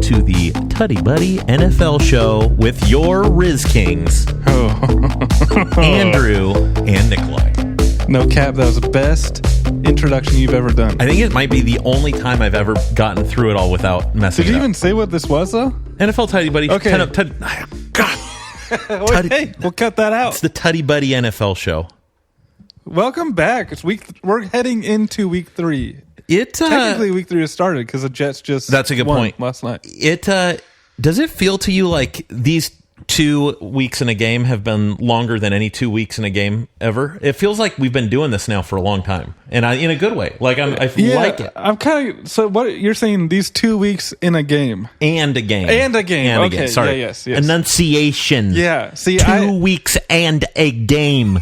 to the Tuddy Buddy NFL show with your Riz Kings, Andrew and Nikolai. No cap, that was the best introduction you've ever done. I think it might be the only time I've ever gotten through it all without messing Did you it up. even say what this was, though? NFL Tuddy Buddy. Okay. God. Wait, hey, we'll cut that out. It's the Tuddy Buddy NFL show. Welcome back. It's we're heading into week 3. Technically, week 3 has started because the Jets just that's a good won point. last night. Does it feel to you like these 2 weeks in a game have been longer than any 2 weeks in a game ever? It feels like we've been doing this now for a long time, and in a good way. Like I like it. I'm kind of so. What you're saying? These 2 weeks in a game And a game. Okay. Sorry. Yeah, yes. Enunciation. Yeah. See, 2 weeks and a game.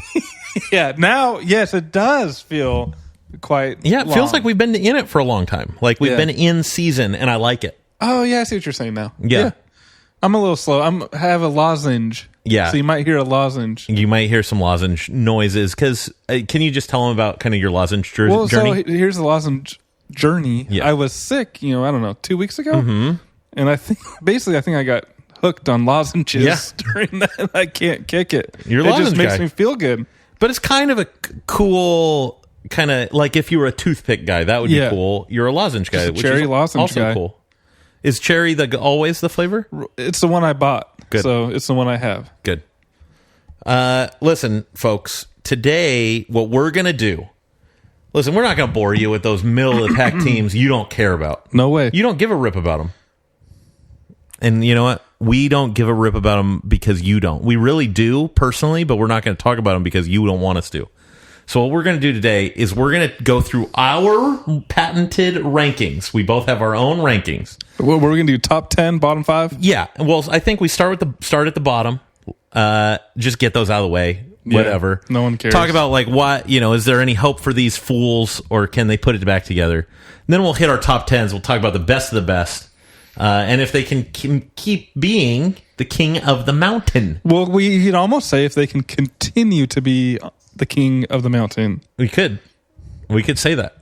Yeah. Now, yes, it does feel quite. Yeah, it long. feels like we've been in it for a long time. Like we've been in season, and I like it. Oh yeah, I see what you're saying now. Yeah. I'm a little slow. I have a lozenge. Yeah. So you might hear a lozenge. You might hear some lozenge noises because can you just tell them about kind of your lozenge journey? Well, so here's the lozenge journey. Yeah. I was sick, I don't know, 2 weeks ago. Mm-hmm. And I think I got hooked on lozenges during that. I can't kick it. You're a it lozenge just makes guy. me feel good. But it's kind of a cool, kind of like if you were a toothpick guy, that would be cool. You're a lozenge guy, Just a which cherry is lozenge also guy. cool. Is cherry always the flavor? It's the one I bought. Good. So it's the one I have. Good. Listen, folks, today what we're going to do, listen, we're not going to bore you with those middle of the pack teams you don't care about. No way. You don't give a rip about them. And you know what? We don't give a rip about them because you don't. We really do personally, but we're not going to talk about them because you don't want us to. So what we're going to do today is we're going to go through our patented rankings. We both have our own rankings. What we're going to do? Top 10, bottom 5? Yeah. Well, I think we start at the bottom. Just get those out of the way. Whatever. No one cares. Talk about like what, is there any hope for these fools or can they put it back together? And then we'll hit our top 10s. We'll talk about the best of the best. And if they can keep being the king of the mountain. Well, we'd almost say if they can continue to be the king of the mountain. We could say that.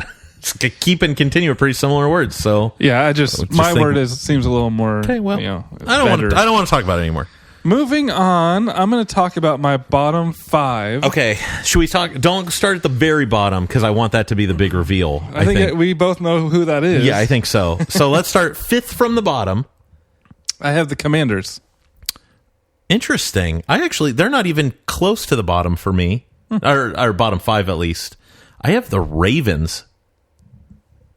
Keep and continue are pretty similar words. So yeah, my word seems a little more. Okay, well, I don't want to talk about it anymore. Moving on, I'm going to talk about my bottom 5. Okay, should we talk? Don't start at the very bottom because I want that to be the big reveal. I think we both know who that is. Yeah, I think so. So let's start 5th from the bottom. I have the Commanders. Interesting. They're not even close to the bottom for me, or bottom 5 at least. I have the Ravens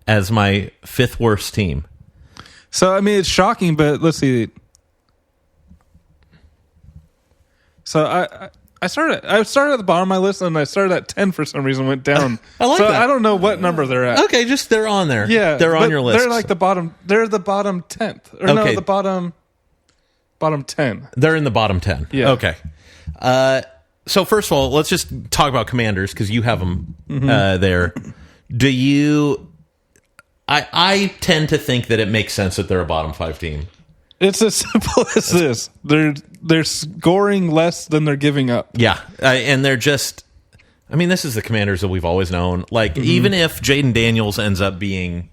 as my 5th worst team. So, it's shocking, but let's see. So, I started at the bottom of my list, and I started at 10 for some reason, went down. I like that. I don't know what number they're at. Okay, just they're on there. Yeah. They're on your list. They're like the bottom 10th. Or no, the bottom 10. They're in the bottom 10. Yeah. Okay. So first of all, let's just talk about Commanders because you have them there. Do you... I tend to think that it makes sense that they're a bottom 5 team. It's as simple as this. They're scoring less than they're giving up. Yeah, and they're just... this is the Commanders that we've always known. Like, even if Jaden Daniels ends up being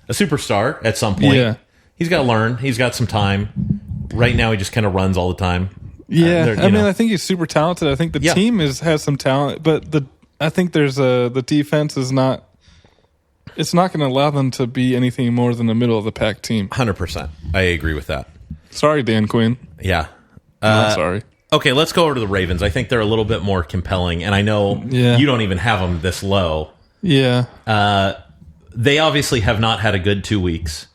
a superstar at some point, he's got to learn. He's got some time. Right now, he just kind of runs all the time. Yeah, I think he's super talented. I think the team has some talent, but I think the defense is not... It's not going to allow them to be anything more than a middle of the pack team. 100%. I agree with that. Sorry, Dan Quinn. Yeah. I'm sorry. Okay, let's go over to the Ravens. I think they're a little bit more compelling, and I know you don't even have them this low. Yeah. They obviously have not had a good 2 weeks.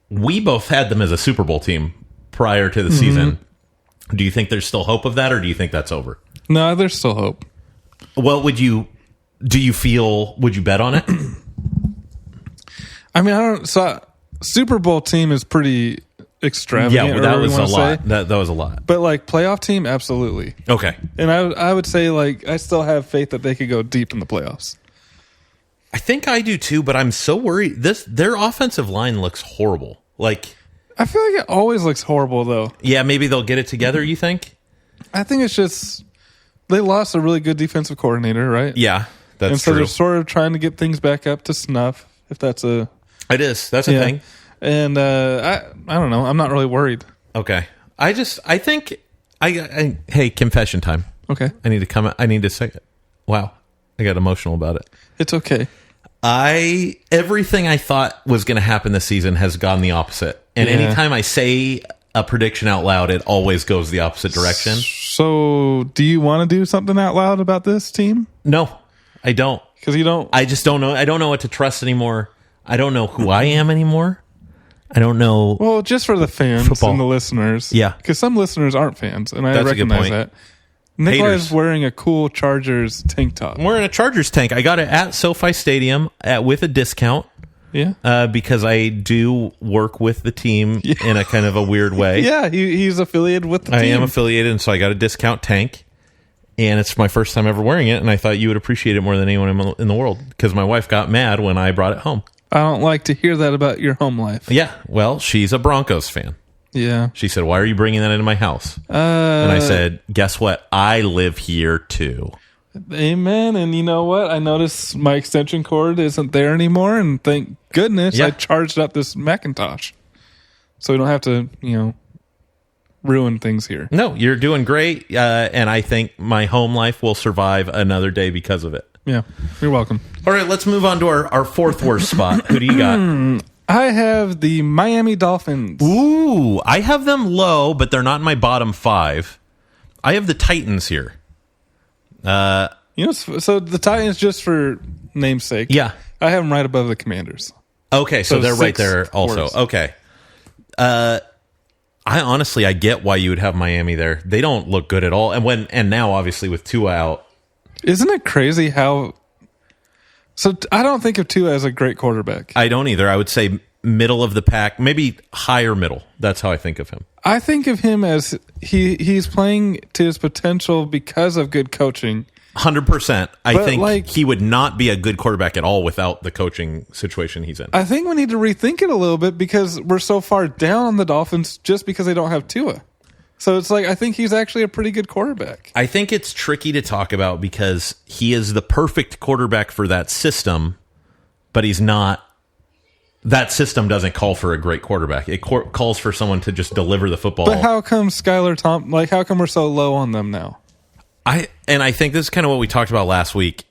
We both had them as a Super Bowl team prior to the season. Do you think there's still hope of that, or do you think that's over? No, there's still hope. Well, would you bet on it? I don't. So, Super Bowl team is pretty extravagant. Yeah, well, that was a lot. Say. That was a lot. But playoff team, absolutely. Okay. And I would say I still have faith that they could go deep in the playoffs. I think I do too, but I'm so worried. Their offensive line looks horrible. I feel like it always looks horrible, though. Yeah, maybe they'll get it together. You think? I think it's just they lost a really good defensive coordinator, right? Yeah, that's and so true. they're sort of trying to get things back up to snuff. If that's a It is. That's a thing. And I don't know. I'm not really worried. Okay. I think hey, confession time. Okay. I need to say it. Wow. I got emotional about it. It's okay. Everything I thought was going to happen this season has gone the opposite. And anytime I say a prediction out loud, it always goes the opposite direction. So, do you want to do something out loud about this team? No, I don't. Because you don't. I just don't know. I don't know what to trust anymore. I don't know who I am anymore. I don't know. Well, just for the fans and the listeners. Yeah. Because some listeners aren't fans, and I recognize that. Nikolai is wearing a cool Chargers tank top. I'm wearing a Chargers tank. I got it at SoFi Stadium with a discount. Yeah. Because I do work with the team in a kind of a weird way. Yeah, he's affiliated with the team. I am affiliated, and so I got a discount tank. And it's my first time ever wearing it, and I thought you would appreciate it more than anyone in the world, because my wife got mad when I brought it home. I don't like to hear that about your home life. Yeah, well, she's a Broncos fan. Yeah. She said, "Why are you bringing that into my house?" And I said, "Guess what? I live here too." Amen. And you know what? I noticed my extension cord isn't there anymore, and thank goodness I charged up this Macintosh, so we don't have to, ruin things here. No, you're doing great, and I think my home life will survive another day because of it. Yeah, you're welcome. All right, let's move on to our fourth worst spot. Who do you got? I have the Miami Dolphins. Ooh, I have them low, but they're not in my bottom 5. I have the Titans here. So the Titans, just for namesake, I have them right above the Commanders. Okay, so they're right there also. Worst. Okay. I get why you would have Miami there. They don't look good at all. And now obviously with Tua out. Isn't it crazy how... So I don't think of Tua as a great quarterback. I don't either. I would say middle of the pack, maybe higher middle. That's how I think of him. I think of him as he's playing to his potential because of good coaching. 100%. I think he would not be a good quarterback at all without the coaching situation he's in. I think we need to rethink it a little bit, because we're so far down on the Dolphins just because they don't have Tua. So it's I think he's actually a pretty good quarterback. I think it's tricky to talk about because he is the perfect quarterback for that system, but he's not. That system doesn't call for a great quarterback. It calls for someone to just deliver the football. But how come Skylar Thompson, how come we're so low on them now? I think this is kind of what we talked about last week.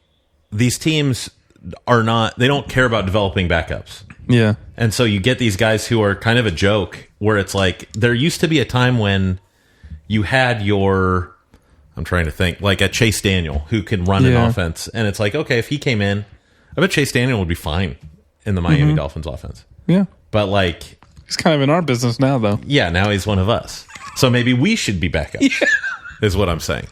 These teams they don't care about developing backups. Yeah. And so you get these guys who are kind of a joke, where it's there used to be a time when you had I'm trying to think, like a Chase Daniel who can run an offense. And it's okay, if he came in, I bet Chase Daniel would be fine in the Miami Dolphins offense. Yeah. But he's kind of in our business now, though. Yeah, now he's one of us. So maybe we should be backup, is what I'm saying.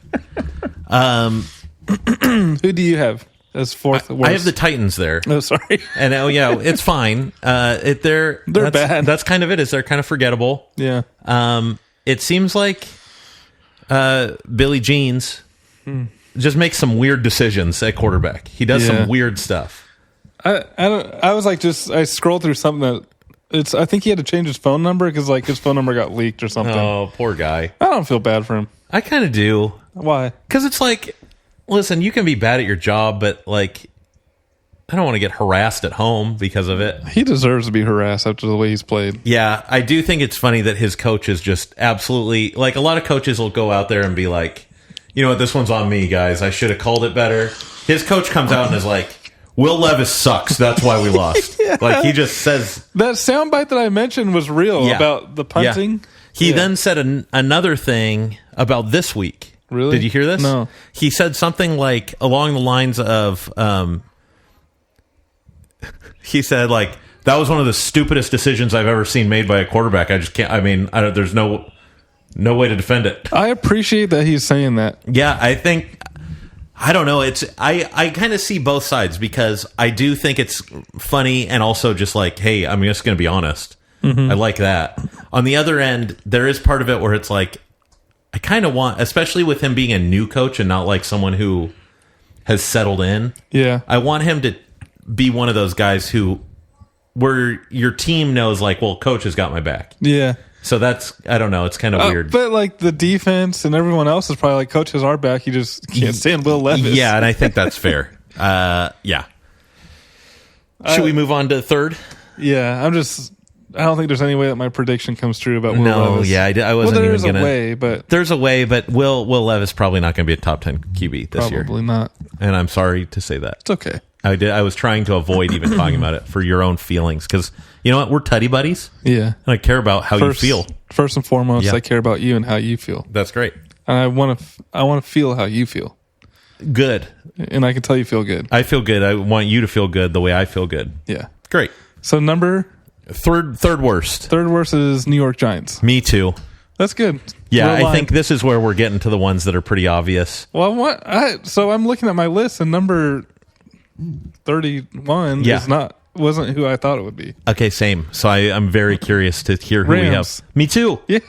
Who do you have as fourth worst? I have the Titans there. Oh, sorry. And it's fine. They're bad. That's kind of it. Is they're kind of forgettable. Yeah. It seems like Billy Jeans just makes some weird decisions at quarterback. He does some weird stuff. I scrolled through something that I think he had to change his phone number because his phone number got leaked or something. Oh, poor guy. I don't feel bad for him. I kind of do. Why? Because it's listen, you can be bad at your job, but I don't want to get harassed at home because of it. He deserves to be harassed after the way he's played. Yeah, I do think it's funny that his coach is just absolutely... a lot of coaches will go out there and be like, you know what, this one's on me, guys. I should have called it better. His coach comes out and is like, Will Levis sucks. That's why we lost. He just says... That soundbite that I mentioned was real about the punting. Yeah. He then said another thing about this week. Really? Did you hear this? No. He said something along the lines of... he said, that was one of the stupidest decisions I've ever seen made by a quarterback. I just can't... there's no way to defend it. I appreciate that he's saying that. Yeah, I think... I don't know. I kind of see both sides, because I do think it's funny and also just hey, I'm just going to be honest. I like that. On the other end, there is part of it where it's I kind of want, especially with him being a new coach and not someone who has settled in. Yeah. I want him to be one of those guys where your team knows well, coach has got my back. Yeah. So that's, I don't know, it's kind of weird. But the defense and everyone else is probably coach has our back. He just can't stand Will Levis. Yeah, and I think that's fair. Yeah. Should we move on to third? Yeah, I don't think there's any way that my prediction comes true about Will Levis. Yeah, I wasn't even going to. There's a way, but Will Levis probably not going to be a top 10 QB this year. Probably not. And I'm sorry to say that. It's okay. I was trying to avoid even talking about it for your own feelings, because you know what? We're Tuddy Buddies. Yeah. And I care about how you feel. First and foremost, I care about you and how you feel. That's great. And I want to feel how you feel. Good. And I can tell you feel good. I feel good. I want you to feel good the way I feel good. Yeah. Great. So third worst. Third worst is New York Giants. Me too. That's good. Yeah, I think this is where we're getting to the ones that are pretty obvious. Well, so I'm looking at my list, and number 31 wasn't who I thought it would be. Okay, same. So I'm very curious to hear who Rams. we have. Me too. Yeah,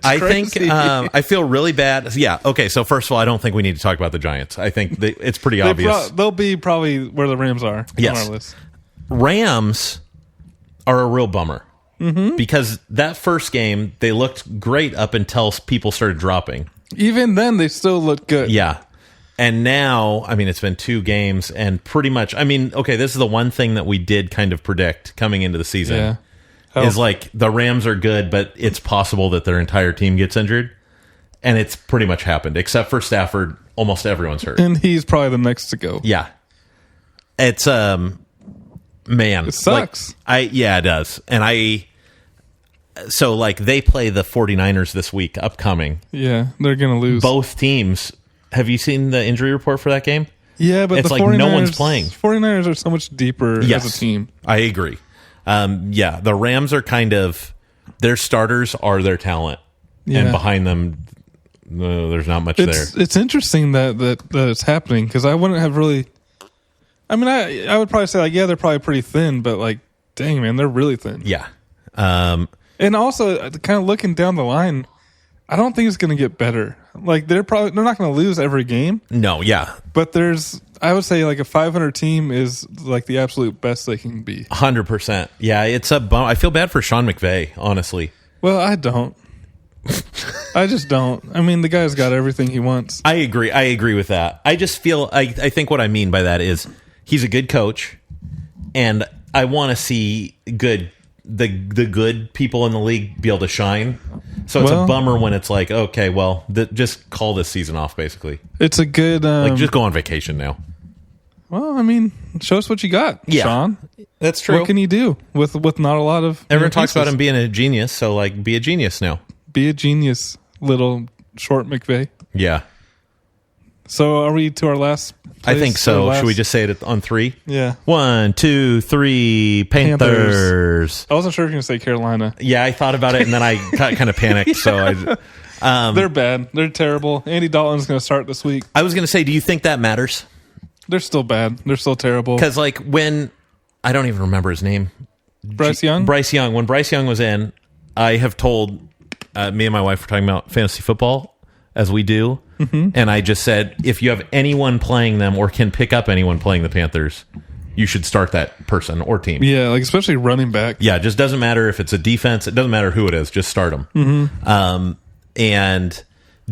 I think I feel really bad. Yeah. Okay. So first of all, I don't think we need to talk about the Giants. I think it's pretty obvious. They'll be probably where the Rams are on our list. Rams are a real bummer because that first game they looked great up until people started dropping. Even then, they still look good. Yeah. And now, I mean, it's been 2 games and pretty much, I mean, okay, this is the one thing that we did kind of predict coming into the season. Yeah. Is like the Rams are good, but it's possible that their entire team gets injured. And it's pretty much happened. Except for Stafford, almost everyone's hurt. And he's probably the next to go. Yeah. It's, man. It sucks. Yeah, it does. And so like they play the 49ers this week, upcoming. Yeah, they're going to lose. Both teams. Have you seen the injury report for that game? Yeah, but it's the like 49ers, no one's playing. 49ers are so much deeper as a team. I agree. Yeah, the Rams are kind of, their starters are their talent. Yeah. And behind them, there's not much there. It's interesting that it's happening because I wouldn't have really, I mean, I would probably say like, yeah, they're probably pretty thin, but like, dang, man, they're really thin. Yeah. And also, kind of looking down the line, I don't think it's going to get better. Like they're not going to lose every game. No, yeah. But I would say like a 500 team is like the absolute best they can be. 100%. Yeah, it's a bum. I feel bad for Sean McVay, honestly. Well, I don't. I just don't. I mean, the guy's got everything he wants. I agree with that. I just feel I think what I mean by that is he's a good coach, and I want to see the good people in the league be able to shine. So it's a bummer when it's like, okay, well, just call this season off, basically. It's a good... just go on vacation now. Well, I mean, show us what you got, Sean. That's true. What can you do with not a lot of... Everyone talks about him being a genius, so like, be a genius now. Be a genius, little short McVay. Yeah. So are we to our last... I think so. Should we just say it on 3? Yeah. 1, 2, 3. Panthers. I wasn't sure if you were going to say Carolina. Yeah, I thought about it, and then I got kind of panicked. So they're bad. They're terrible. Andy Dalton's going to start this week. I was going to say, do you think that matters? They're still bad. They're still terrible. Because like when I don't even remember his name, Bryce Young. When Bryce Young was in, I have told me and my wife were talking about fantasy football as we do. And I just said, if you have anyone playing them or can pick up anyone playing the Panthers, you should start that person or team. Yeah, like especially running back. Yeah, it just doesn't matter if it's a defense. It doesn't matter who it is. Just start them. And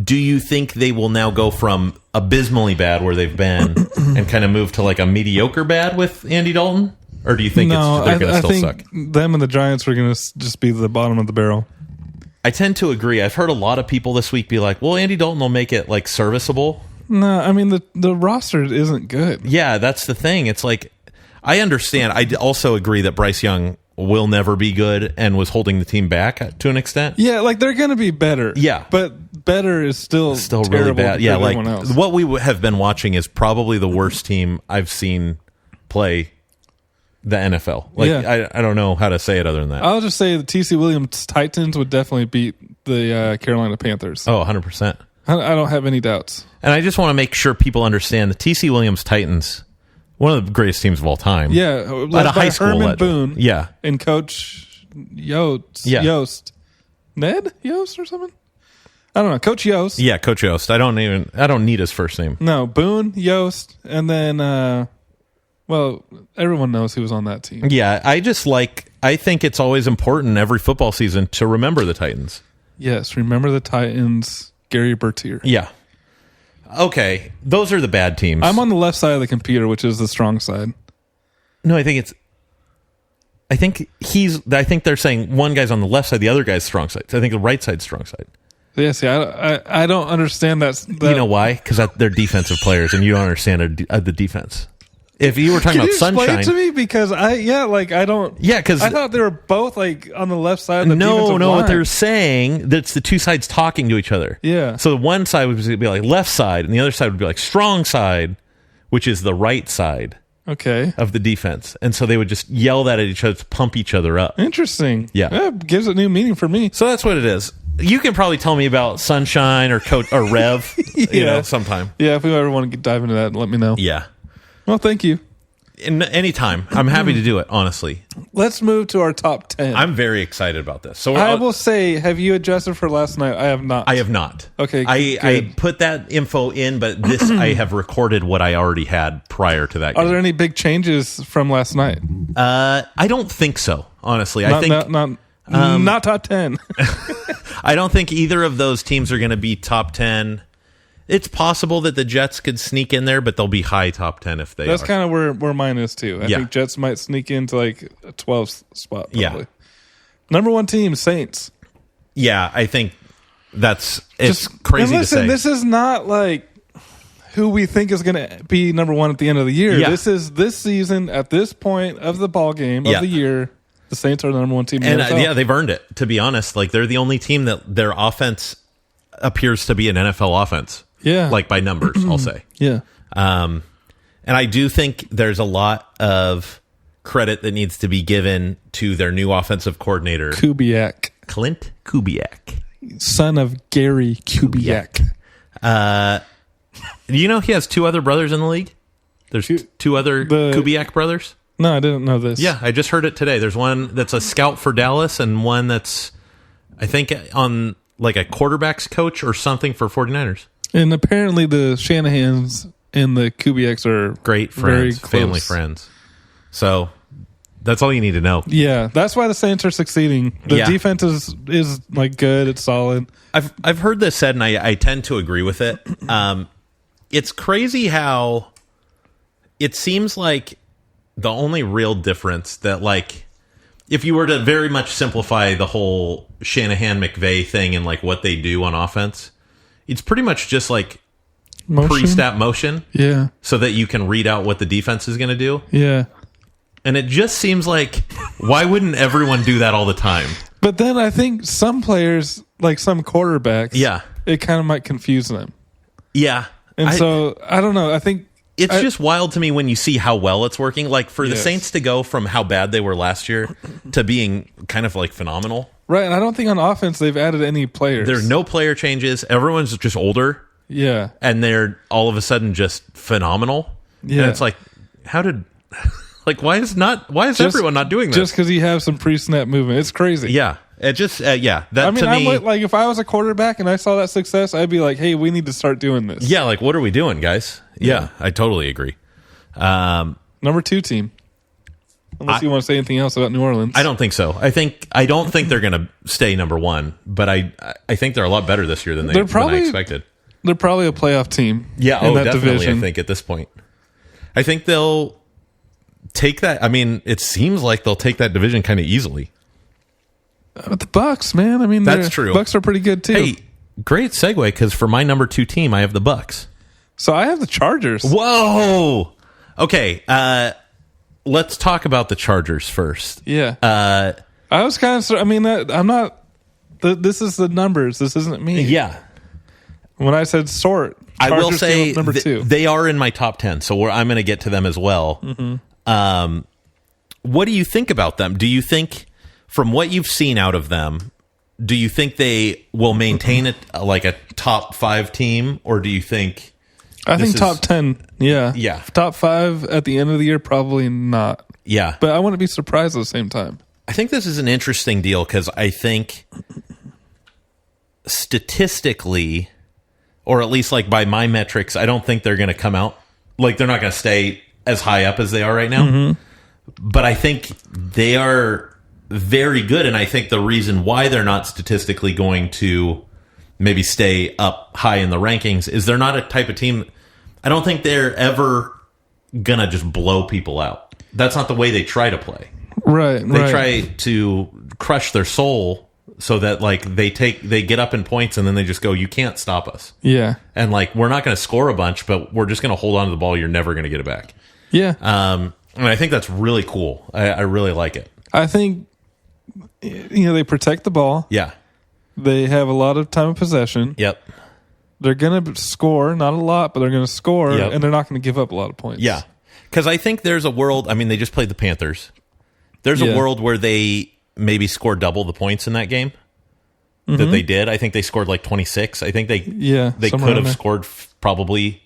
do you think they will now go from abysmally bad where they've been and kind of move to like a mediocre bad with Andy Dalton? Or do you think they're going to still suck? Them and the Giants are going to just be the bottom of the barrel. I tend to agree. I've heard a lot of people this week be like, well, Andy Dalton will make it like serviceable. No, I mean, the roster isn't good. Yeah, that's the thing. It's like, I understand. I also agree that Bryce Young will never be good and was holding the team back to an extent. Yeah, like they're going to be better. Yeah. But better is still really bad. Yeah, like else. What we have been watching is probably the worst team I've seen play the NFL. Like, yeah. I don't know how to say it other than that. I'll just say the T.C. Williams Titans would definitely beat the Carolina Panthers. Oh, 100%. I don't have any doubts. And I just want to make sure people understand the T.C. Williams Titans, one of the greatest teams of all time. Yeah. At a high school Herman legend. Boone. Yeah. And Coach Yost. Yeah. Yost. Ned Yost or something? I don't know. Coach Yost. Yeah, Coach Yost. I don't need his first name. No, Boone, Yost, and then well, everyone knows who was on that team. Yeah, I think it's always important every football season to remember the Titans. Yes, remember the Titans, Gary Bertier. Yeah. Okay, those are the bad teams. I'm on the left side of the computer, which is the strong side. No, I think it's... I think they're saying one guy's on the left side, the other guy's strong side. So I think the right side's strong side. Yeah, see, I don't understand that. You know why? Because they're defensive players, and you don't understand the defense. If you were talking about Sunshine, explain it to me because I don't. Yeah, because I thought they were both like on the left side. Of the no. line. What they're saying, that's the two sides talking to each other. Yeah. So one side would be like left side, and the other side would be like strong side, which is the right side. Okay. Of the defense, and so they would just yell that at each other to pump each other up. Interesting. Yeah, it gives it new meaning for me. So that's what it is. You can probably tell me about Sunshine or Coach or Rev, sometime. Yeah, if we ever want to dive into that, let me know. Yeah. Well, thank you. Anytime. I'm happy to do it, honestly. Let's move to our top 10. I'm very excited about this. So I will say, have you adjusted for last night? I have not. I have not. Okay, I put that info in, but this I have recorded what I already had prior to that game. Are there any big changes from last night? I don't think so, honestly. I think not top 10. I don't think either of those teams are going to be top 10. It's possible that the Jets could sneak in there, but they'll be high top 10 if they That's kind of where mine is, too. I think Jets might sneak into like a 12th spot, probably. Yeah. Number one team, Saints. Yeah, I think it's crazy to say. This is not like who we think is going to be number one at the end of the year. Yeah. This is this season, at this point of the ball game of the year, the Saints are the number one team in the NFL. They've earned it, to be honest. Like, they're the only team that their offense appears to be an NFL offense. Yeah. Like by numbers, I'll say. Yeah. And I do think there's a lot of credit that needs to be given to their new offensive coordinator. Kubiak. Clint Kubiak. Son of Gary Kubiak. You know he has two other brothers in the league? There's two other Kubiak brothers? No, I didn't know this. Yeah, I just heard it today. There's one that's a scout for Dallas and one that's, I think, on like a quarterback's coach or something for 49ers. And apparently the Shanahans and the Kubiaks are great friends, family friends. So that's all you need to know. Yeah, that's why the Saints are succeeding. The defense is like good. It's solid. I've heard this said, and I tend to agree with it. It's crazy how it seems like the only real difference that, like, if you were to very much simplify the whole Shanahan-McVay thing and like what they do on offense, it's pretty much just like pre-snap motion. Yeah. So that you can read out what the defense is going to do. Yeah. And it just seems like, why wouldn't everyone do that all the time? But then I think some players, like some quarterbacks, it kind of might confuse them. Yeah. And so, I don't know. I think it's just wild to me when you see how well it's working. Like, for the Saints to go from how bad they were last year to being kind of like phenomenal. Right, and I don't think on offense they've added any players. There are no player changes. Everyone's just older. Yeah. And they're all of a sudden just phenomenal. Yeah. And it's like, why is everyone not doing this? Just because you have some pre-snap movement. It's crazy. Yeah. It just, that I mean, to me, like, if I was a quarterback and I saw that success, I'd be like, hey, we need to start doing this. Yeah, like, what are we doing, guys? Yeah, I totally agree. Number two team. Unless you want to say anything else about New Orleans. I don't think so. I don't think they're going to stay number one, but I think they're a lot better this year than I expected. They're probably a playoff team. Yeah, in that definitely, division. I think, at this point. I think they'll take that. I mean, it seems like they'll take that division kind of easily. But the Bucks, man. I mean, that's true. Bucks are pretty good, too. Hey, great segue, because for my number two team, I have the Bucks. So I have the Chargers. Whoa! Okay, let's talk about the Chargers first. Yeah. I was kind of... I mean, I'm not... This is the numbers. This isn't me. Yeah. When I said sort, Chargers, I will say number two. They are in my top 10, so I'm going to get to them as well. Mm-hmm. What do you think about them? Do you think, from what you've seen out of them, do you think they will maintain it like a top 5 team, or do you think... I think top 10, yeah. Yeah. Top 5 at the end of the year, probably not. Yeah. But I want to be surprised at the same time. I think this is an interesting deal because I think statistically, or at least like by my metrics, I don't think they're going to come out. Like, they're not going to stay as high up as they are right now. Mm-hmm. But I think they are very good, and I think the reason why they're not statistically going to maybe stay up high in the rankings is they're not a type of team. I don't think they're ever going to just blow people out. That's not the way they try to play. Right. They try to crush their soul so that like they get up in points and then they just go, you can't stop us. Yeah. And like, we're not going to score a bunch, but we're just going to hold on to the ball. You're never going to get it back. Yeah. And I think that's really cool. I really like it. I think, they protect the ball. Yeah. They have a lot of time of possession. Yep. They're going to score, not a lot, but they're going to score, Yep. and they're not going to give up a lot of points. Yeah. Because I think there's a world, they just played the Panthers. There's a world where they maybe scored double the points in that game that they did. I think they scored like 26. I think they could have scored probably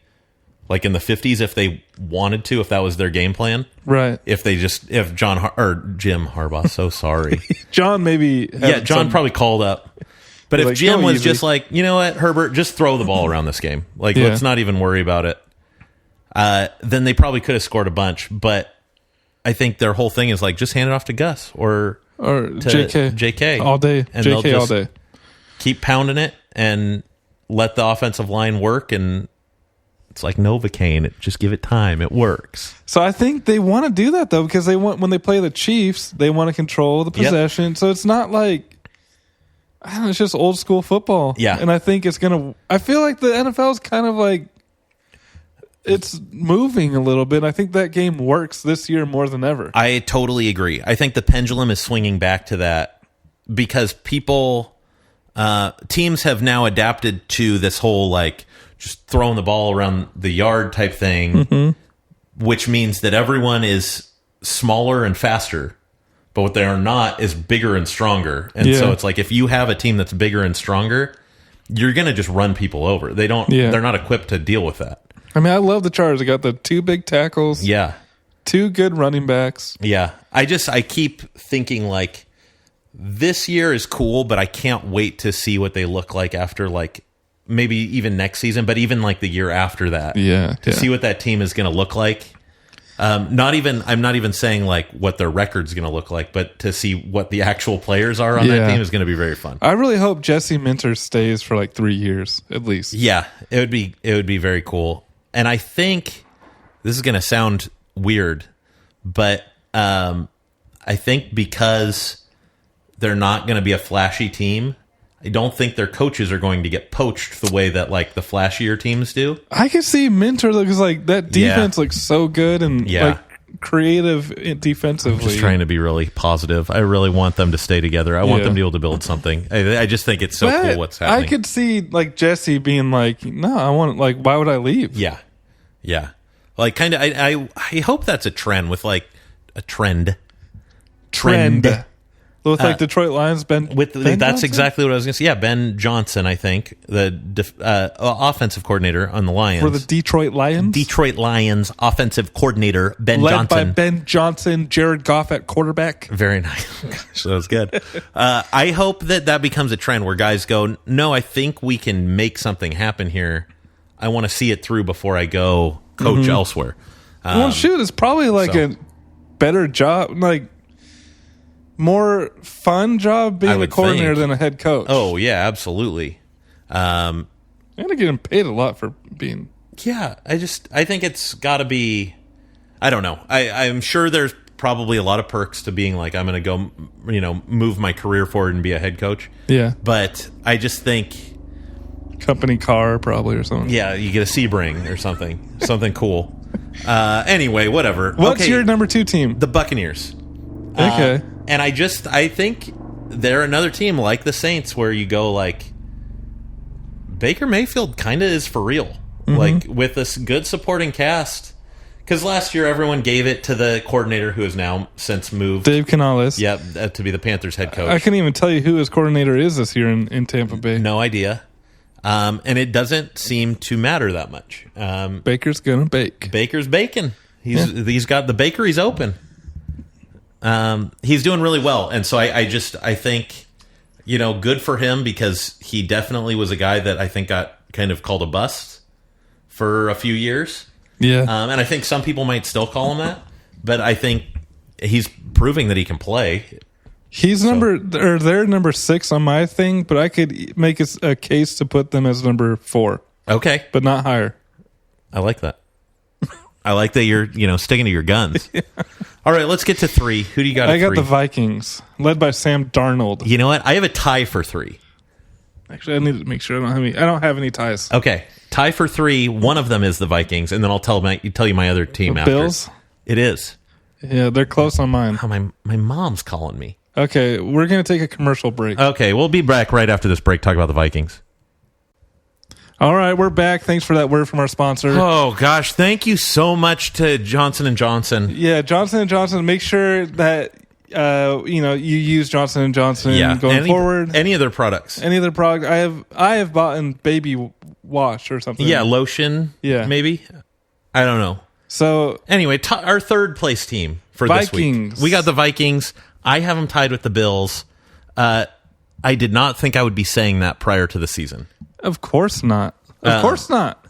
like in the 50s if they wanted to, if that was their game plan. Right. If Jim Harbaugh, so sorry. John maybe. John probably called up. But if Jim was just like, you know what, Herbert, just throw the ball around this game. Like, let's not even worry about it. Then they probably could have scored a bunch. But I think their whole thing is like, just hand it off to Gus or to JK all day. And JK all day. Keep pounding it and let the offensive line work. And it's like Novocaine. Just give it time. It works. So I think they want to do that, though, because when they play the Chiefs, they want to control the possession. Yep. So it's not like, I don't know, it's just old school football. Yeah. And I think it's going to, I feel like the NFL is kind of like, it's moving a little bit. I think that game works this year more than ever. I totally agree. I think the pendulum is swinging back to that because teams have now adapted to this whole like just throwing the ball around the yard type thing, which means that everyone is smaller and faster. But what they are not is bigger and stronger. And so it's like if you have a team that's bigger and stronger, you're going to just run people over. They're not equipped to deal with that. I love the Chargers. They got the 2 big tackles. Yeah. 2 good running backs. Yeah. I keep thinking like this year is cool, but I can't wait to see what they look like after like maybe even next season, but even like the year after that. Yeah. To see what that team is going to look like. I'm not even saying like what their record's going to look like, but to see what the actual players are on that team is going to be very fun. I really hope Jesse Minter stays for like 3 years at least. Yeah, it would be very cool. And I think this is going to sound weird, but I think because they're not going to be a flashy team, I don't think their coaches are going to get poached the way that like the flashier teams do. I can see Minter because like that defense looks so good and like creative defensively. I'm just trying to be really positive. I really want them to stay together. I want them to be able to build something. I just think it's so cool what's happening. I could see like Jesse being like, no, I want like, why would I leave? Yeah. Yeah. Like kind of, I hope that's a trend with like a trend. With like Detroit Lions, Ben that's Johnson? exactly what I was going to say. Yeah, Ben Johnson, I think, the offensive coordinator on the Lions. For the Detroit Lions? Detroit Lions offensive coordinator, Ben Led Johnson. by Ben Johnson, Jared Goff at quarterback. Very nice. Gosh, that was good. I hope that becomes a trend where guys go, no, I think we can make something happen here. I want to see it through before I go coach elsewhere. Well, shoot, it's probably like a better job, like more fun job being a coordinator than a head coach. Oh, yeah, absolutely. I'm going to get him paid a lot for being... Yeah, I think it's got to be... I don't know. I'm sure there's probably a lot of perks to being like, I'm going to go, move my career forward and be a head coach. Yeah. But I just think... Company car, probably, or something. Yeah, you get a Sebring or something. Something cool. Anyway, whatever. What's your number 2 team? The Buccaneers. Okay. And I think they're another team like the Saints where you go like Baker Mayfield kind of is for real. Like with this good supporting cast. Because last year everyone gave it to the coordinator who has now since moved. Dave Canales. Yep, to be the Panthers head coach. I can't even tell you who his coordinator is this year in Tampa Bay. No idea. And it doesn't seem to matter that much. Baker's gonna bake. Baker's baking. He's got the bakery's open. He's doing really well, and so I think, good for him because he definitely was a guy that I think got kind of called a bust for a few years. Yeah, and I think some people might still call him that, but I think he's proving that he can play. He's they're number 6 on my thing, but I could make a case to put them as number 4. Okay, but not higher. I like that. I like that you're, sticking to your guns. Yeah. All right, let's get to 3. Who do you got at 3? I got the Vikings, led by Sam Darnold. You know what? I have a tie for 3. Actually, I need to make sure I don't have any ties. Okay, tie for 3. One of them is the Vikings, and then I'll tell you my other team after. Bills? It is. Yeah, they're close on mine. Oh, my mom's calling me. Okay, we're going to take a commercial break. Okay, we'll be back right after this break, talk about the Vikings. All right, we're back. Thanks for that word from our sponsor. Oh, gosh, thank you so much to Johnson & Johnson. Yeah, Johnson & Johnson, make sure that you use Johnson & Johnson going forward. Any of their products. Any other product. I have bought in baby wash or something. Yeah, lotion. Yeah. Maybe. I don't know. So anyway, our third place team for Vikings. This week. We got the Vikings. I have them tied with the Bills. I did not think I would be saying that prior to the season. Of course not. Of course not.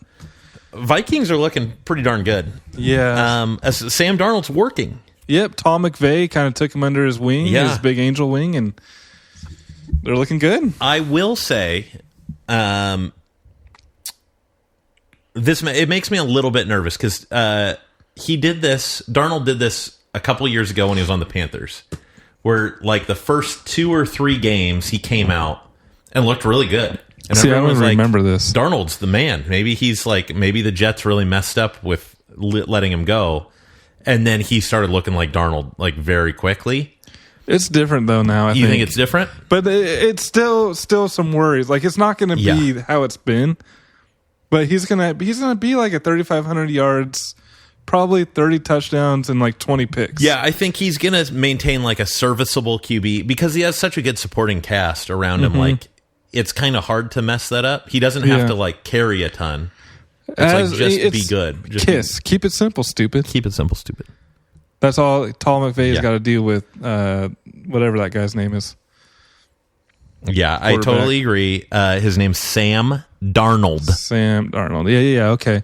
Vikings are looking pretty darn good. Yeah. As Sam Darnold's working. Yep. Tom McVay kind of took him under his wing, his big angel wing, and they're looking good. I will say, it makes me a little bit nervous because Darnold did this a couple of years ago when he was on the Panthers, where like the first 2 or 3 games he came out and looked really good. And I don't remember this. Darnold's the man. Maybe the Jets really messed up with letting him go, and then he started looking like Darnold like very quickly. It's different though now. You think it's different? But it's still some worries. Like it's not going to be how it's been. But he's gonna be like at 3,500 yards, probably 30 touchdowns and like 20 picks. Yeah, I think he's gonna maintain like a serviceable QB because he has such a good supporting cast around him. Like it's kind of hard to mess that up. He doesn't have to like carry a ton. It's be good. Keep it simple, stupid. Keep it simple, stupid. That's all Tom McVay's got to deal with. Whatever that guy's name is. Yeah, I totally agree. His name's Sam Darnold. Sam Darnold. Yeah. Okay.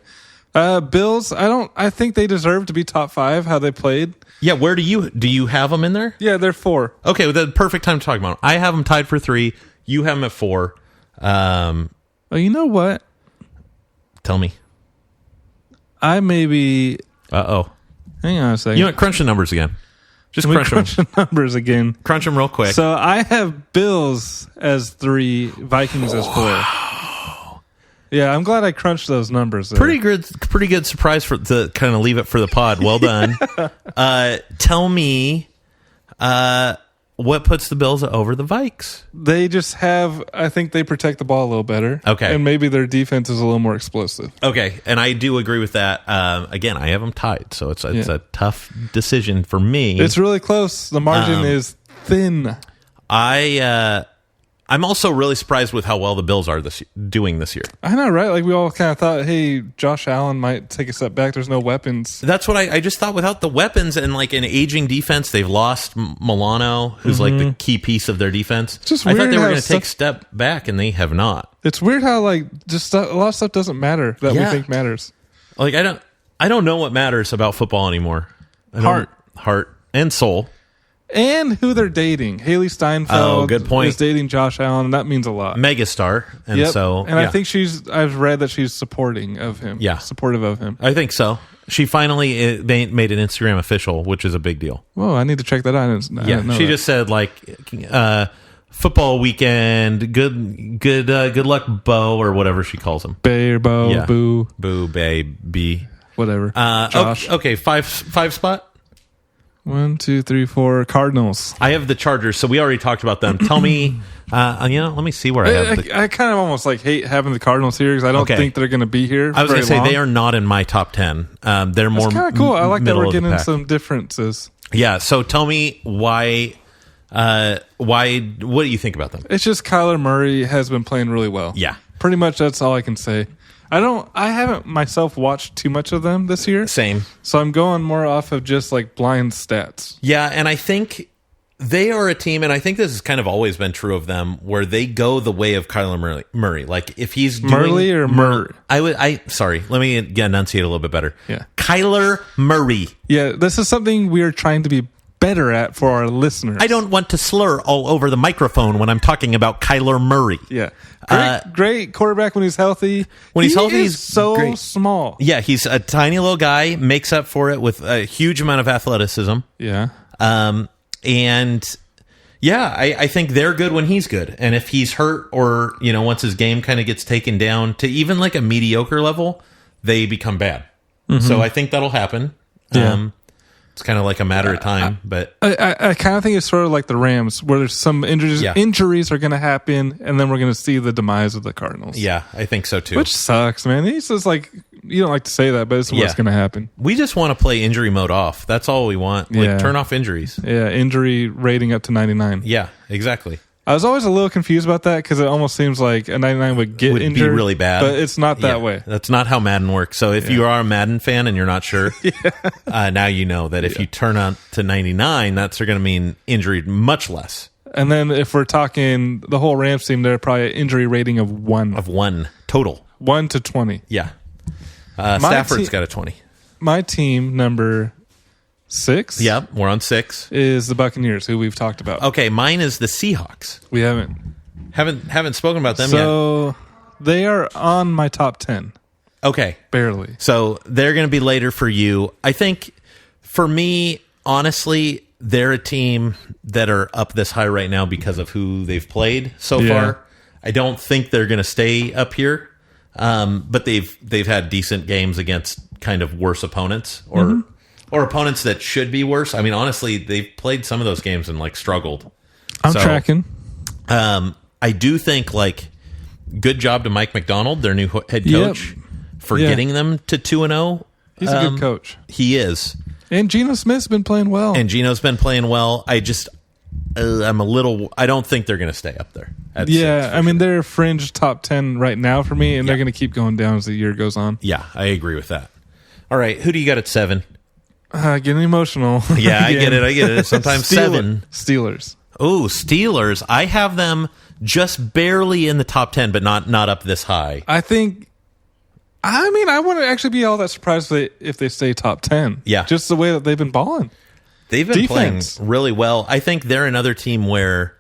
Bills. I think they deserve to be top 5. How they played. Yeah. Where do you have them in there? Yeah, they're 4. Okay, well, the perfect time to talk about them. I have them tied for 3. You have them at 4. You know what? Tell me. I maybe. Hang on a second. You know what? Crunch the numbers again. Just crunch the numbers again. Crunch them real quick. So I have Bills as 3, Vikings as 4. Yeah, I'm glad I crunched those numbers there. Pretty good surprise to kind of leave it for the pod. Well done. Tell me, what puts the Bills over the Vikes? They just I think they protect the ball a little better. Okay. And maybe their defense is a little more explosive. Okay, and I do agree with that. Again, I have them tied, so it's a tough decision for me. It's really close. The margin is thin. I'm also really surprised with how well the Bills are doing this year. I know, right? Like we all kind of thought, hey, Josh Allen might take a step back. There's no weapons. That's what I just thought. Without the weapons and like an aging defense, they've lost Milano, who's like the key piece of their defense. Just I thought they were going to take a step back, and they have not. It's weird how like just a lot of stuff doesn't matter that we think matters. Like I don't know what matters about football anymore. Heart, and soul. And who they're dating. Haley Steinfeld good point. is dating Josh Allen, and that means a lot. Megastar. And I think I've read that she's supportive of him. Yeah. Supportive of him. I think so. She finally they made an Instagram official, which is a big deal. Whoa, I need to check that out. I didn't know she that. just said like football weekend, good luck, Bo, or whatever she calls him. Bay or Bo, Boo. Boo, Bay, B. Whatever. Josh. Okay, five spot. 1, 2, 3, 4 Cardinals. I have the Chargers, so we already talked about them. Tell me, let me see where I have. I kind of almost like hate having the Cardinals here because I don't think they're going to be here. I was going to say they are not in my top 10. They're more kind of cool. I like that we're getting some differences. Yeah. So tell me why. What do you think about them? It's just Kyler Murray has been playing really well. Yeah. Pretty much that's all I can say. I haven't myself watched too much of them this year. Same. So I'm going more off of just like blind stats. Yeah, and I think they are a team, and I think this has kind of always been true of them, where they go the way of Kyler Murray. Like if he's doing Murray or Murray? Sorry, let me enunciate a little bit better. Yeah. Kyler Murray. Yeah, this is something we are trying to be better at for our listeners. I don't want to slur all over the microphone when I'm talking about Kyler Murray. Yeah. Great quarterback when he's healthy. When he's healthy, he's so great. small. Yeah, he's a tiny little guy, makes up for it with a huge amount of athleticism. Yeah. And yeah, I think they're good when he's good. And if he's hurt or, once his game kind of gets taken down to even like a mediocre level, they become bad. Mm-hmm. So I think that'll happen. Yeah. It's kind of like a matter of time, but I kind of think it's sort of like the Rams, where there's some injuries. Yeah. Injuries are going to happen, and then we're going to see the demise of the Cardinals. Yeah, I think so too. Which sucks, man. It's just like, you don't like to say that, but it's what's going to happen. We just want to play injury mode off. That's all we want. Like, turn off injuries. Yeah, injury rating up to 99. Yeah, exactly. I was always a little confused about that because it almost seems like a 99 would injured. Be really bad. But it's not that way. That's not how Madden works. So if you are a Madden fan and you're not sure, now you know that if you turn on to 99, that's going to mean injury much less. And then if we're talking the whole Rams team, they're probably an injury rating of 1. Of 1 total. 1 to 20. Yeah. Stafford's got a 20. My team, number 6. Yep, we're on 6. Is the Buccaneers, who we've talked about. Okay, mine is the Seahawks. We haven't spoken about them yet. So they are on my top 10. Okay. Barely. So they're going to be later for you. I think for me, honestly, they're a team that are up this high right now because of who they've played so far. I don't think they're going to stay up here, but they've had decent games against kind of worse opponents or opponents that should be worse. I mean, honestly, they've played some of those games and like struggled. I'm tracking. I do think good job to Mike McDonald, their new head coach, for getting them to 2-0. He's a good coach. He is. And Geno Smith's been playing well. I'm a little. I don't think they're going to stay up there. I mean, they're fringe top 10 right now for me, and they're going to keep going down as the year goes on. Yeah, I agree with that. All right, who do you got at 7? Getting emotional. Yeah, I get it. Sometimes 7. Steelers. Oh, Steelers. I have them just barely in the top 10, but not up this high. I wouldn't actually be all that surprised if they stay top 10. Yeah. Just the way that they've been balling. They've been playing really well. I think they're another team where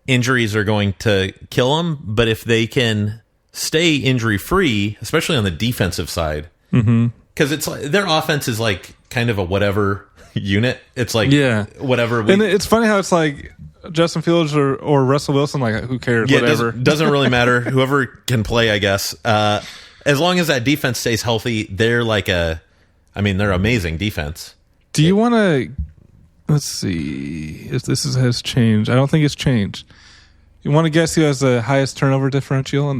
injuries are going to kill them, but if they can stay injury-free, especially on the defensive side, because it's like their offense is like kind of a whatever unit. It's like whatever. And it's funny how it's like Justin Fields or Russell Wilson, like who cares? Yeah, whatever. Doesn't really matter. Whoever can play, I guess. As long as that defense stays healthy, they're they're amazing defense. Do you want to? Let's see if this has changed. I don't think it's changed. You want to guess who has the highest turnover differential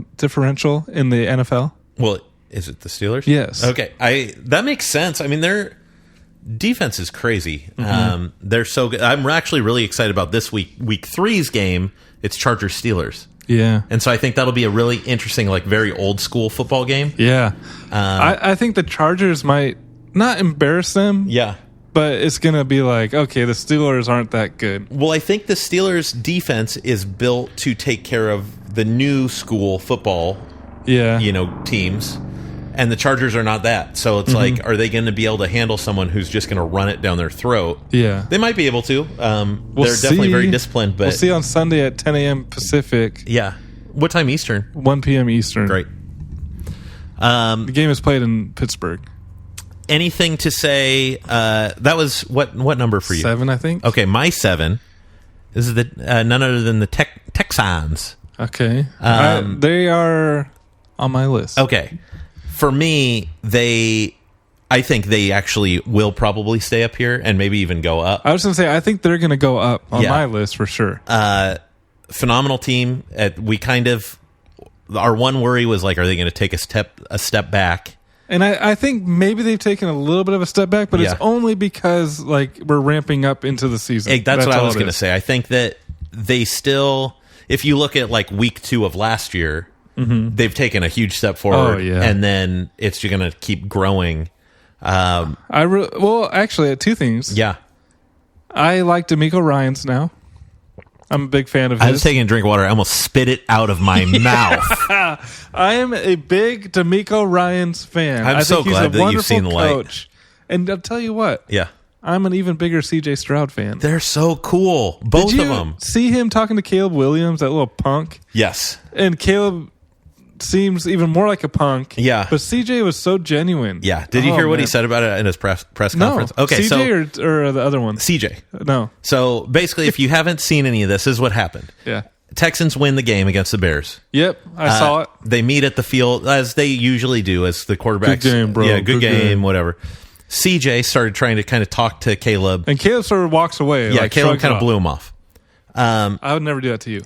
in the NFL? Well, is it the Steelers? Yes. Okay. That makes sense. I mean, their defense is crazy. They're so good. I'm actually really excited about this week 3's game. It's Chargers Steelers. Yeah. And so I think that'll be a really interesting, very old school football game. Yeah. I think the Chargers might not embarrass them. Yeah. But it's going to be like, okay, the Steelers aren't that good. Well, I think the Steelers' defense is built to take care of the new school football teams. And the Chargers are not that. So it's like, are they going to be able to handle someone who's just going to run it down their throat? Yeah. They might be able to. They're definitely very disciplined. But we'll see on Sunday at 10 a.m. Pacific. Yeah. What time Eastern? 1 p.m. Eastern. Great. The game is played in Pittsburgh. Anything to say? That was what number for you? 7, I think. Okay, my 7 is none other than the Texans. Okay. They are on my list. Okay. For me, I think they actually will probably stay up here and maybe even go up. I was going to say, I think they're going to go up on my list for sure. Phenomenal team. Our one worry was are they going to take a step back? And I think maybe they've taken a little bit of a step back, but it's only because we're ramping up into the season. That's what I was going to say. I think that they still, if you look at week 2 of last year, they've taken a huge step forward, and then it's going to keep growing. Actually, 2 things. Yeah, I like D'Amico Ryans now. I'm a big fan of his. I was taking a drink of water. I almost spit it out of my mouth. I am a big D'Amico Ryans fan. I'm so glad that you've seen the light. And I'll tell you what. Yeah. I'm an even bigger CJ Stroud fan. They're so cool. Both of them. See him talking to Caleb Williams, that little punk? Yes. And Caleb seems even more like a punk. Yeah. But CJ was so genuine. Yeah. Did you hear what he said about it in his press conference? No. Okay, CJ or the other one? CJ. No. So basically, if you haven't seen any of this is what happened. Yeah. Texans win the game against the Bears. Yep, I saw it. They meet at the field, as they usually do, as the quarterbacks. Good game, bro. Yeah, good game, whatever. CJ started trying to kind of talk to Caleb. And Caleb sort of walks away. Yeah, Caleb kind of blew him off. I would never do that to you.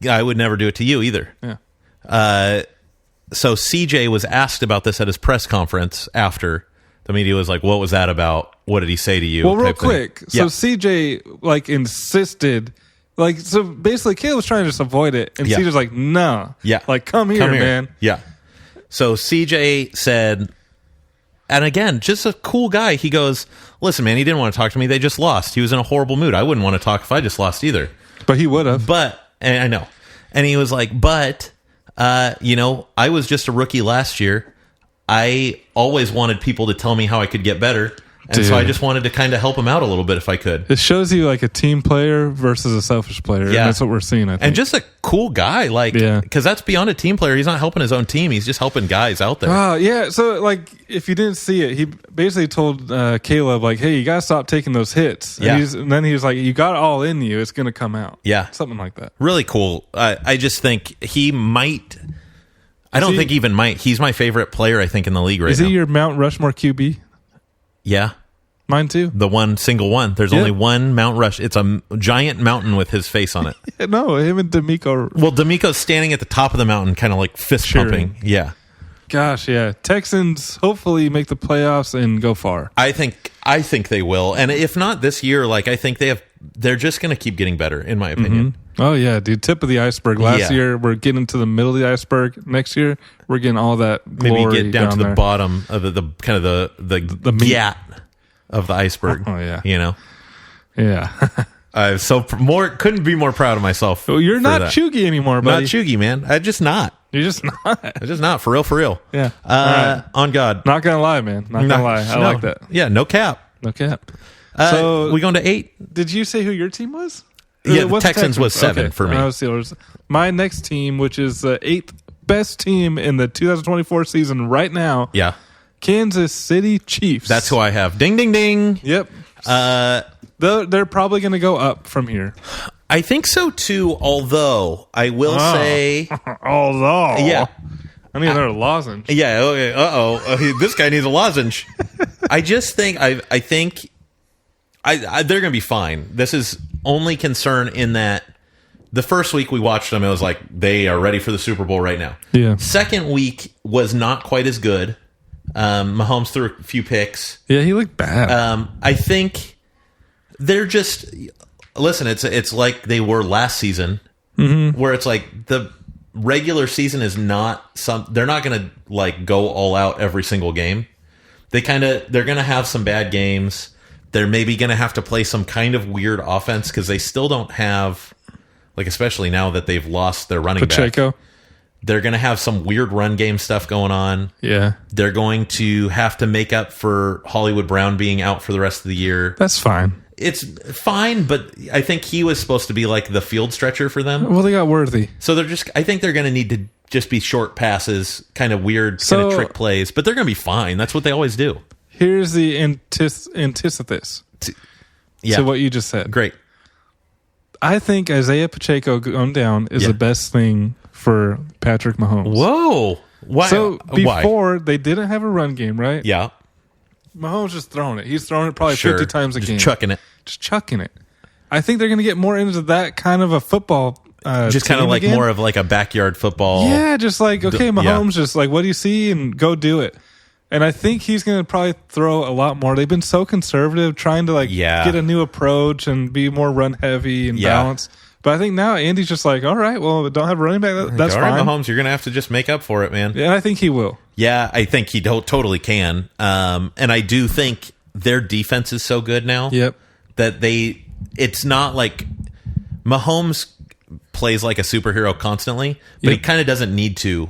I would never do it to you either. Yeah. So CJ was asked about this at his press conference after. The media was like, what was that about? What did he say to you? Well, real quick. So CJ, insisted... so basically, Caleb was trying to just avoid it, and CJ's like, "No, come here, man." Yeah. So CJ said, and again, just a cool guy. He goes, "Listen, man, he didn't want to talk to me. They just lost. He was in a horrible mood. I wouldn't want to talk if I just lost either." But he would have. And I know. And he was like, I was just a rookie last year. I always wanted people to tell me how I could get better. And so I just wanted to kind of help him out a little bit if I could. It shows you like a team player versus a selfish player. Yeah. And that's what we're seeing, I think. And just a cool guy. Because that's beyond a team player. He's not helping his own team. He's just helping guys out there. Yeah. So, if you didn't see it, he basically told Caleb, hey, you got to stop taking those hits. And then he was like, you got it all in you. It's going to come out. Yeah. Something like that. Really cool. I just think he might... I don't think even might. He's my favorite player, I think, in the league right now. Is he your Mount Rushmore QB? Yeah. Mine too. The one single one. There's only one Mount Rush. It's a giant mountain with his face on it. No, him and D'Amico. Well, D'Amico's standing at the top of the mountain, kind of like fist pumping. Yeah. Gosh, yeah. Texans hopefully make the playoffs and go far. I think they will. And if not this year, I think they're just going to keep getting better, in my opinion. Mm-hmm. Oh, yeah, dude. Tip of the iceberg. Last year, we're getting to the middle of the iceberg. Next year, we're getting all that glory. Maybe get down to there. the bottom of the kind of the gat of the iceberg. Oh, yeah. Yeah. Couldn't be more proud of myself. Well, you're not chuggy anymore, buddy. Not chuggy, man. I'm just not. You're just not. I'm just not. For real. Yeah. Right. On God. Not going to lie, man. Not going to lie. I like that. Yeah, no cap. No cap. So we going to 8? Did you say who your team was? Yeah, the Texans was 7 for me. Steelers. My next team, which is the 8th best team in the 2024 season right now. Yeah. Kansas City Chiefs. That's who I have. Ding, ding, ding. Yep. They're probably going to go up from here. I think so too, although I will say... Although. Yeah. I need another lozenge. Yeah, okay. Uh-oh. This guy needs a lozenge. I just think... I think they're going to be fine. This is only concern in that the first week we watched them, it was like, they are ready for the Super Bowl right now. Yeah. Second week was not quite as good. Mahomes threw a few picks. Yeah, he looked bad. I think they're just... Listen, it's like they were last season, where it's like the regular season is not they're not going to go all out every single game. They're going to have some bad games. They're maybe going to have to play some kind of weird offense because they still don't have, especially now that they've lost their running Pacheco. back. They're going to have some weird run game stuff going on. Yeah. They're going to have to make up for Hollywood Brown being out for the rest of the year. That's fine. It's fine, but I think he was supposed to be the field stretcher for them. Well, they got Worthy. So I think they're going to need to just be short passes, kind of weird, kind of trick plays, but they're going to be fine. That's what they always do. Here's the antithesis to what you just said. Great. I think Isaiah Pacheco going down is the best thing for Patrick Mahomes. Whoa. Why? So before, they didn't have a run game, right? Yeah. Mahomes just throwing it. He's throwing it probably 50 times a game. Just chucking it. Just chucking it. I think they're going to get more into that kind of a football just kind of again. more of a backyard football. Yeah, just Mahomes just what do you see and go do it. And I think he's going to probably throw a lot more. They've been so conservative, trying to get a new approach and be more run heavy and balanced. But I think now Andy's just all right, well, don't have a running back. That's all fine. Right, Mahomes, you're going to have to just make up for it, man. Yeah, I think he will. Yeah, I think he totally can. And I do think their defense is so good now. Yep. That it's not like Mahomes plays like a superhero constantly, but he kind of doesn't need to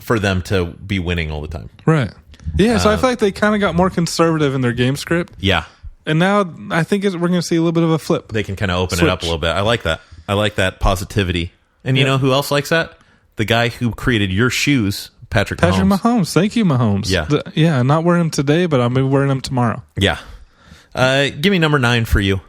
for them to be winning all the time. Right. Yeah, so I feel like they kind of got more conservative in their game script. Yeah. And now I think we're going to see a little bit of a flip. They can kind of open it up a little bit. I like that. I like that positivity. And you know who else likes that? The guy who created your shoes, Patrick Mahomes. Thank you, Mahomes. Yeah. I'm not wearing them today, but I'll be wearing them tomorrow. Yeah. Give me number 9 for you.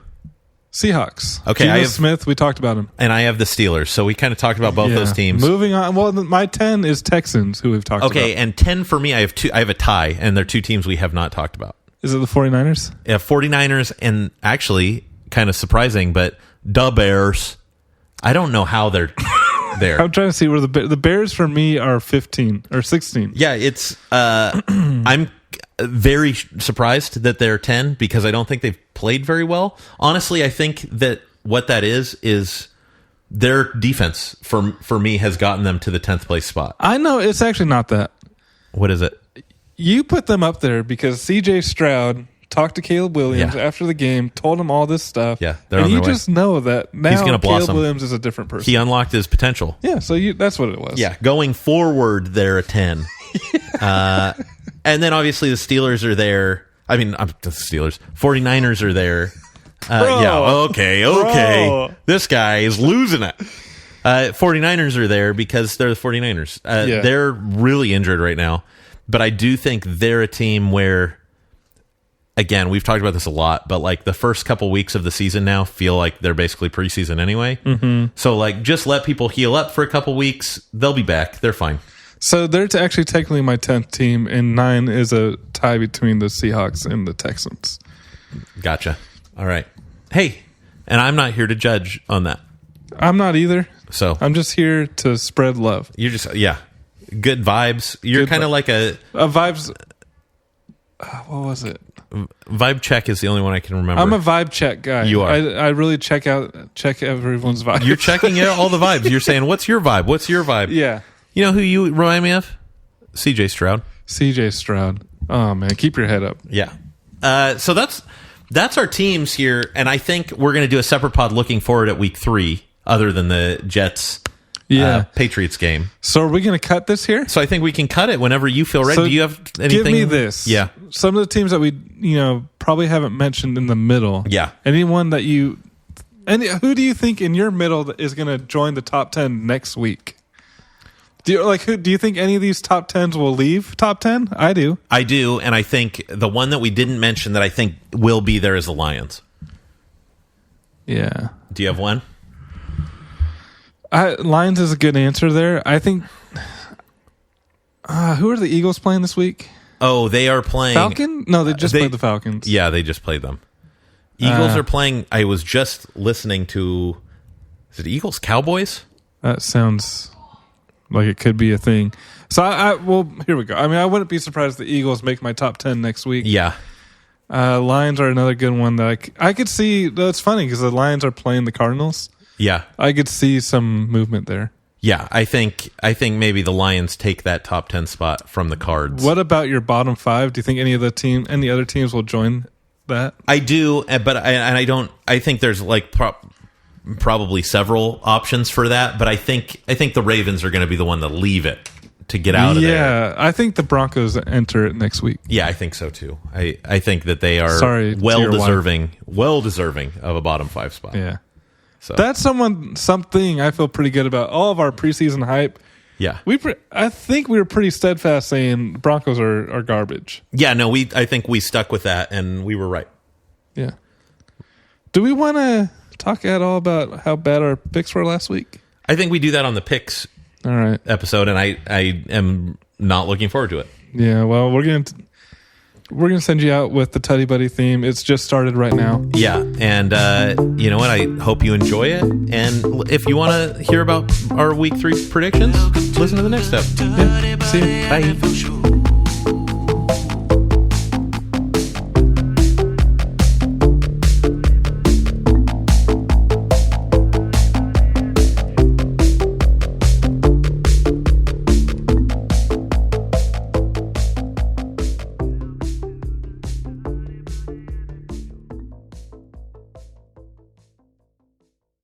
Seahawks. Okay. Geno Smith, we talked about him. And I have the Steelers. So we kind of talked about both those teams. Moving on. Well, my 10 is Texans, who we've talked about. Okay, and 10 for me, I have a tie, and they're two teams we have not talked about. Is it the 49ers? Yeah, 49ers, and actually, kind of surprising, but the Bears. I don't know how they're there. I'm trying to see where the Bears for me are 15 or 16. Yeah, it's I'm very surprised that they're 10 because I don't think they've played very well. Honestly, I think that what that is their defense for me has gotten them to the 10th place spot. I know it's actually not that. What is it? You put them up there because CJ Stroud talked to Caleb Williams after the game, told him all this stuff. Yeah, and you just know that now he's gonna blossom. Caleb Williams is a different person. He unlocked his potential. Yeah, so that's what it was. Yeah, going forward, they're a 10. And then obviously the Steelers are there. I mean, the Steelers. 49ers are there. Okay. Bro. This guy is losing it. 49ers are there because they're the 49ers. They're really injured right now. But I do think they're a team where, again, we've talked about this a lot, but like the first couple weeks of the season now feel like they're basically preseason anyway. Mm-hmm. So like just let people heal up for a couple weeks. They'll be back. They're fine. So they're actually technically my 10th team, and 9 is a tie between the Seahawks and the Texans. Gotcha. All right. Hey, and I'm not here to judge on that. I'm not either. So I'm just here to spread love. You're just, good vibes. You're kind of like a vibes. What was it? Vibe check is the only one I can remember. I'm a vibe check guy. You are. I really check everyone's vibe. You're checking all the vibes. You're saying, what's your vibe? What's your vibe? Yeah. You know who you remind me of? CJ Stroud. CJ Stroud. Oh, man. Keep your head up. Yeah. So that's our teams here. And I think we're going to do a separate pod looking forward at week 3, other than the Jets Patriots game. So are we going to cut this here? So I think we can cut it whenever you feel ready. So do you have anything? Give me this. Yeah. Some of the teams that we probably haven't mentioned in the middle. Yeah. Anyone that who do you think in your middle is going to join the top 10 next week? Do you think any of these top 10s will leave top 10? I do. I do, and I think the one that we didn't mention that I think will be there is the Lions. Yeah. Do you have one? Lions is a good answer there. I think. Who are the Eagles playing this week? Oh, they are playing Falcon. No, they just played the Falcons. Yeah, they just played them. Eagles are playing. I was just listening to. Is it Eagles Cowboys? That sounds like it could be a thing. So well, here we go. I mean, I wouldn't be surprised if the Eagles make my top 10 next week. Yeah. Lions are another good one that I could see. It's funny because the Lions are playing the Cardinals. Yeah. I could see some movement there. Yeah, I think maybe the Lions take that top 10 spot from the Cards. What about your bottom 5? Do you think any other teams will join that? I do, but I don't. I think there's like probably several options for that, but I think the Ravens are going to be the one to leave it to get out of there. Yeah, I think the Broncos enter it next week. Yeah, I think so too. I think that they are well deserving of a bottom 5 spot. Yeah. So that's something I feel pretty good about. All of our preseason hype. Yeah, I think we were pretty steadfast saying Broncos are garbage. Yeah, no, I think we stuck with that, and we were right. Yeah. Do we want to talk at all about how bad our picks were last week? I think we do that on the picks episode, and I am not looking forward to it. Yeah, well, we're gonna send you out with the Tuddy Buddy theme. It's just started right now. Yeah, and you know what? I hope you enjoy it. And if you want to hear about our week 3 predictions, listen to the next step. Yeah. See you. Bye.